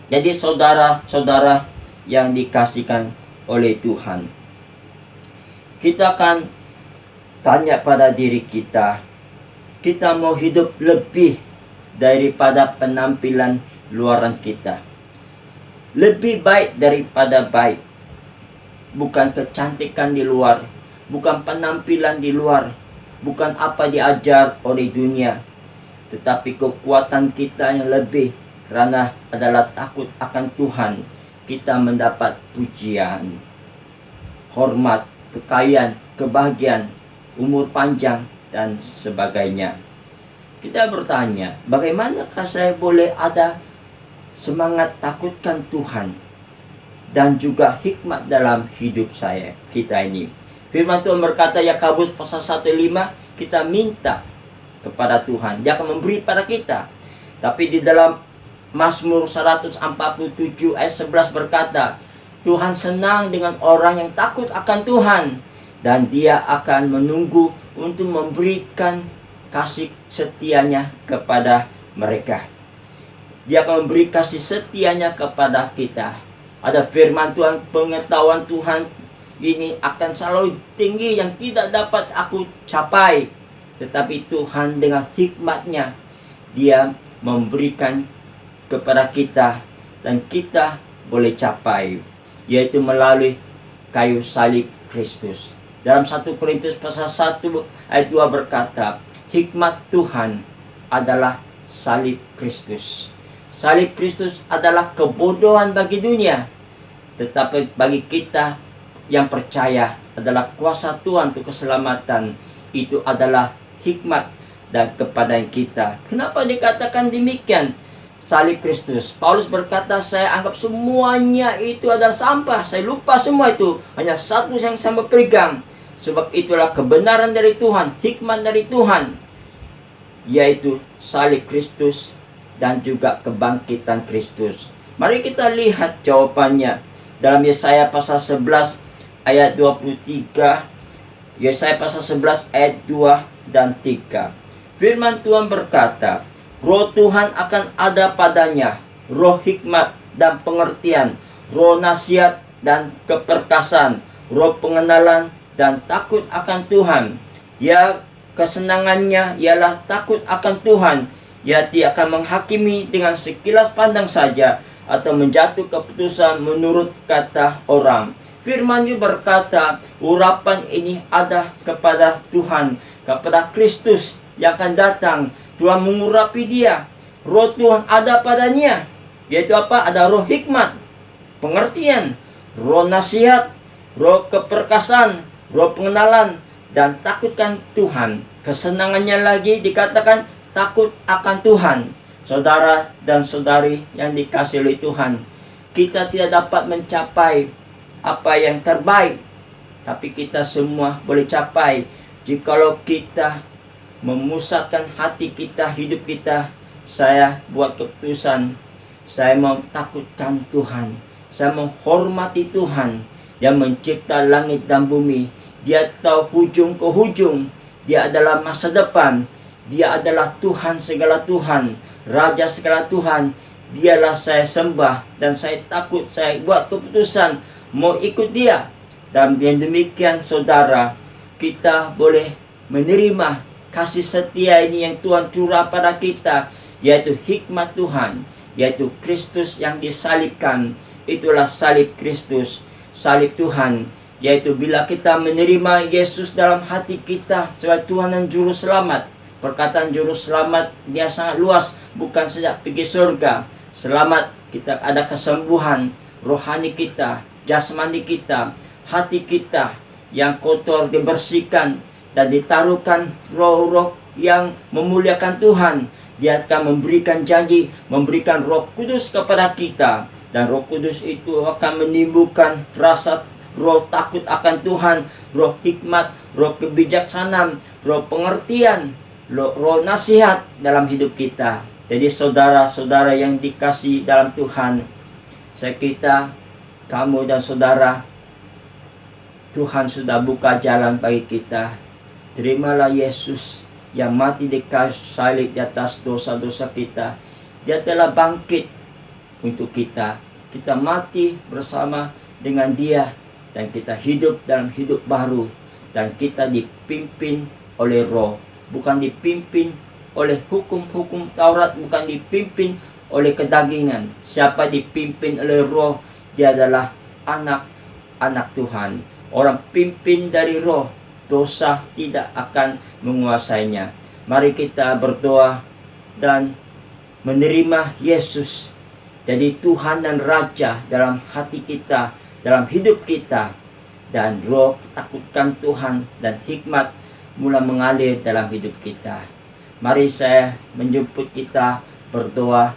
Jadi saudara-saudara yang dikasihkan oleh Tuhan, kita akan tanya pada diri kita, kita mau hidup lebih daripada penampilan luaran kita, lebih baik daripada baik, bukan kecantikan di luar, bukan penampilan di luar, bukan apa diajar oleh dunia, tetapi kekuatan kita yang lebih karena adalah takut akan Tuhan. Kita mendapat pujian, hormat, kekayaan, kebahagiaan, umur panjang, dan sebagainya. Kita bertanya, bagaimanakah saya boleh ada semangat takutkan Tuhan dan juga hikmat dalam hidup kita ini? Firman Tuhan berkata, Yakobus pasal 1:5, kita minta kepada Tuhan, Dia akan memberi pada kita. Tapi di dalam Mazmur 147 ayat 11 berkata, Tuhan senang dengan orang yang takut akan Tuhan, dan Dia akan menunggu untuk memberikan kasih setianya kepada mereka. Dia akan memberi kasih setianya kepada kita. Ada firman Tuhan, pengetahuan Tuhan ini akan selalu tinggi yang tidak dapat aku capai. Tetapi Tuhan dengan hikmatnya, Dia memberikan kepada kita dan kita boleh capai, yaitu melalui kayu salib Kristus. Dalam 1 Korintus pasal 1 ayat 2 berkata, hikmat Tuhan adalah salib Kristus. Salib Kristus adalah kebodohan bagi dunia, tetapi bagi kita yang percaya adalah kuasa Tuhan untuk keselamatan. Itu adalah hikmat dan kepada kita. Kenapa dikatakan demikian? Salib Kristus. Paulus berkata, saya anggap semuanya itu adalah sampah. Saya lupa semua itu. Hanya satu yang saya pegang. Sebab itulah kebenaran dari Tuhan, hikmat dari Tuhan, yaitu salib Kristus dan juga kebangkitan Kristus. Mari kita lihat jawabannya dalam Yesaya pasal 11 ayat 23. Yesaya pasal 11 ayat 2 dan 3. Firman Tuhan berkata, Roh Tuhan akan ada padanya, roh hikmat dan pengertian, roh nasihat dan keperkasan, roh pengenalan dan takut akan Tuhan. Ya, kesenangannya ialah takut akan Tuhan. Ya, Dia akan menghakimi dengan sekilas pandang saja atau menjatuh keputusan menurut kata orang. Firman-Nya berkata, urapan ini ada kepada Tuhan, kepada Kristus yang akan datang. Tuhan mengurapi dia. Roh Tuhan ada padanya. Yaitu apa? Ada roh hikmat, pengertian, roh nasihat, roh keperkasan, roh pengenalan, dan takutkan Tuhan. Kesenangannya lagi dikatakan takut akan Tuhan. Saudara dan saudari yang dikasihi oleh Tuhan, kita tidak dapat mencapai apa yang terbaik, tapi kita semua boleh capai jikalau kita memusatkan hati kita, hidup kita. Saya buat keputusan, saya mau takutkan Tuhan, saya menghormati Tuhan yang mencipta langit dan bumi. Dia tahu hujung ke hujung, Dia adalah masa depan, Dia adalah Tuhan segala Tuhan, Raja segala Tuhan. Dialah saya sembah dan saya takut. Saya buat keputusan mau ikut Dia. Dan demikian saudara, kita boleh menerima kasih setia ini yang Tuhan curah pada kita, yaitu hikmat Tuhan, yaitu Kristus yang disalibkan. Itulah salib Kristus, salib Tuhan, yaitu bila kita menerima Yesus dalam hati kita sebagai Tuhan dan Juru Selamat. Perkataan Juru Selamat dia sangat luas, bukan saja pergi surga. Selamat, kita ada kesembuhan rohani kita, jasmani kita, hati kita yang kotor dibersihkan dan ditaruhkan roh-roh yang memuliakan Tuhan. Dia akan memberikan janji, memberikan Roh Kudus kepada kita. Dan Roh Kudus itu akan menimbulkan rasa roh takut akan Tuhan, roh hikmat, roh kebijaksanaan, roh pengertian, roh nasihat dalam hidup kita. Jadi saudara-saudara yang dikasihi dalam Tuhan, saya kita, kamu dan saudara, Tuhan sudah buka jalan bagi kita. Terimalah Yesus yang mati di kayu salib di atas dosa-dosa kita. Dia telah bangkit untuk kita. Kita mati bersama dengan Dia dan kita hidup dalam hidup baru, dan kita dipimpin oleh Roh, bukan dipimpin oleh hukum-hukum Taurat, bukan dipimpin oleh kedagingan. Siapa dipimpin oleh Roh, dia adalah anak-anak Tuhan. Orang pimpin dari Roh, dosa tidak akan menguasainya. Mari kita berdoa dan menerima Yesus jadi Tuhan dan Raja dalam hati kita, dalam hidup kita, dan roh ketakutan Tuhan dan hikmat mulai mengalir dalam hidup kita. Mari saya menjemput kita berdoa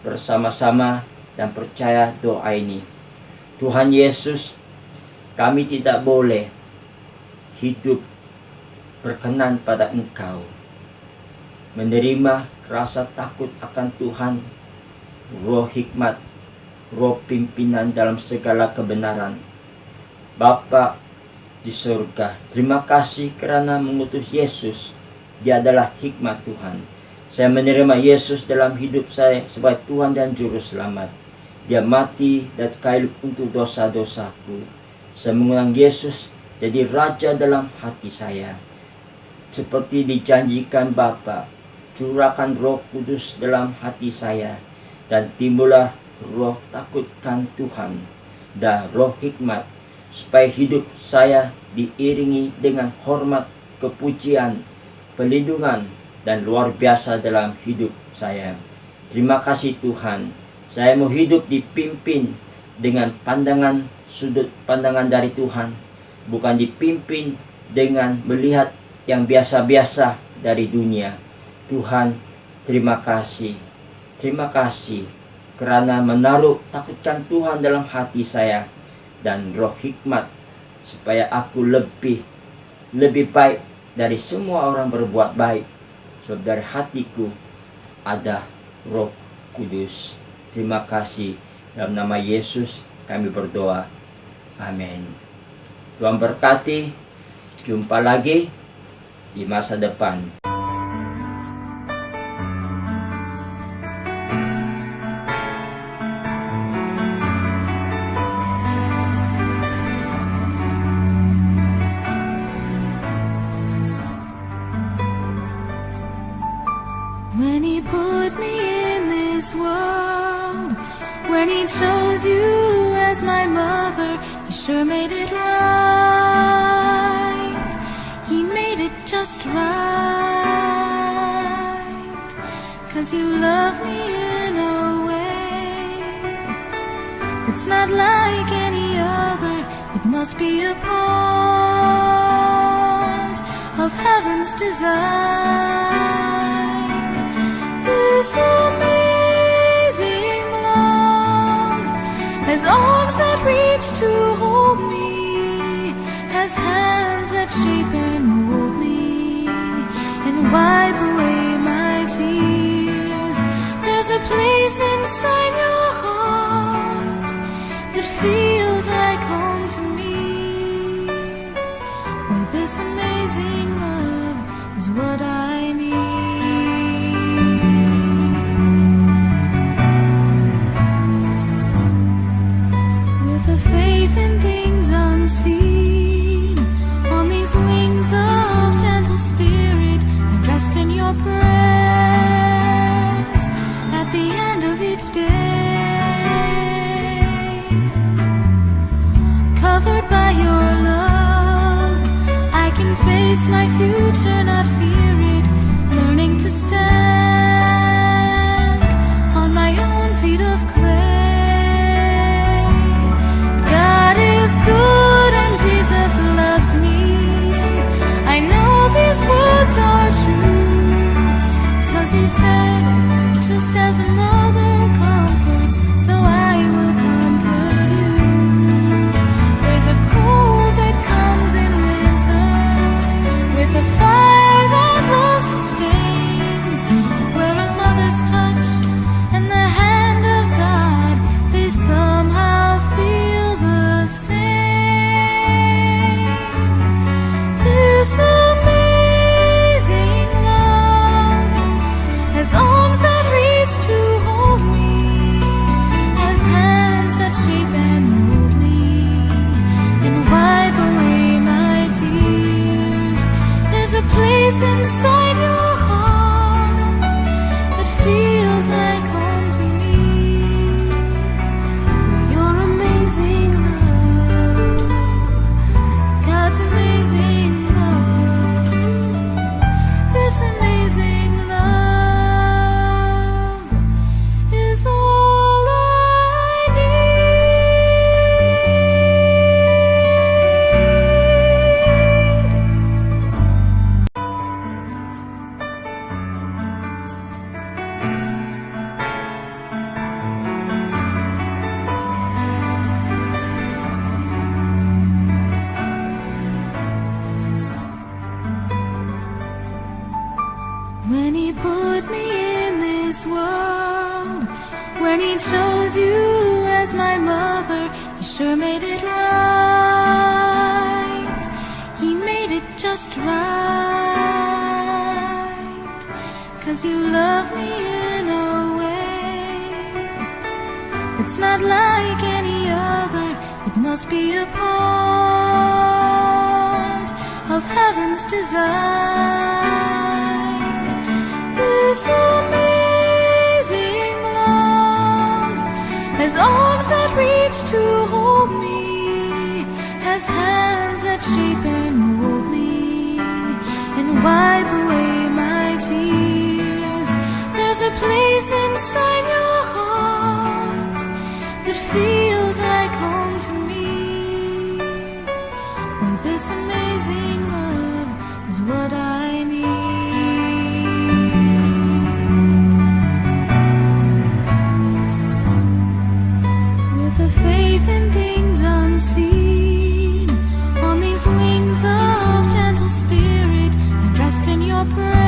bersama-sama dan percaya doa ini. Tuhan Yesus, kami tidak boleh hidup berkenan pada Engkau, menerima rasa takut akan Tuhan, roh hikmat, roh pimpinan dalam segala kebenaran. Bapa di surga, terima kasih karena mengutus Yesus. Dia adalah hikmat Tuhan. Saya menerima Yesus dalam hidup saya sebagai Tuhan dan Juru Selamat. Dia mati dan kayu untuk dosa-dosaku. Saya mengundang Yesus jadi Raja dalam hati saya. Seperti dijanjikan Bapa, curahkan Roh Kudus dalam hati saya, dan timbullah roh takutkan Tuhan dan roh hikmat, supaya hidup saya diiringi dengan hormat, kepujian, perlindungan, dan luar biasa dalam hidup saya. Terima kasih Tuhan, saya mau hidup dipimpin dengan pandangan sudut pandangan dari Tuhan, bukan dipimpin dengan melihat yang biasa-biasa dari dunia. Tuhan, terima kasih karena menaruh takutkan Tuhan dalam hati saya dan roh hikmat, supaya aku lebih baik dari semua orang berbuat baik, sebab dari hatiku ada Roh Kudus. Terima kasih, dalam nama Yesus kami berdoa, amin. Tuhan berkati, jumpa lagi di masa depan. When He put me in this world, when He chose you as my mother, He sure made it right. He made it just right. 'Cause you love me in a way that's not like any other. It must be a part of heaven's design. This amazing love has arms that reach to hold me, has hands that shape and mold me and wipe away my tears. There's a place inside your heart that feels like home to me. Oh, this amazing love is what I need. Faith in things unseen, on these wings of gentle spirit, I rest in your prayers at the end of each day. Covered by your love, I can face my future, not fear it, learning to stand on my own feet of clay. Good and Jesus loves me. I know these words are true, 'cause He said, just as a mother comforts, so I will comfort you. There's a cold that comes in winter, with a fire that Master made it right. He made it just right. 'Cause you love me in a way that's not like any other. It must be a part of heaven's design. This amazing love has arms that reach to hold me, has hands that shape and mold me, and wipe away my tears. There's a place inside your heart that feels like home to me. Oh, this amazing love is what I need. With a faith in things unseen, on these wings of gentle spirit, I rest in your presence.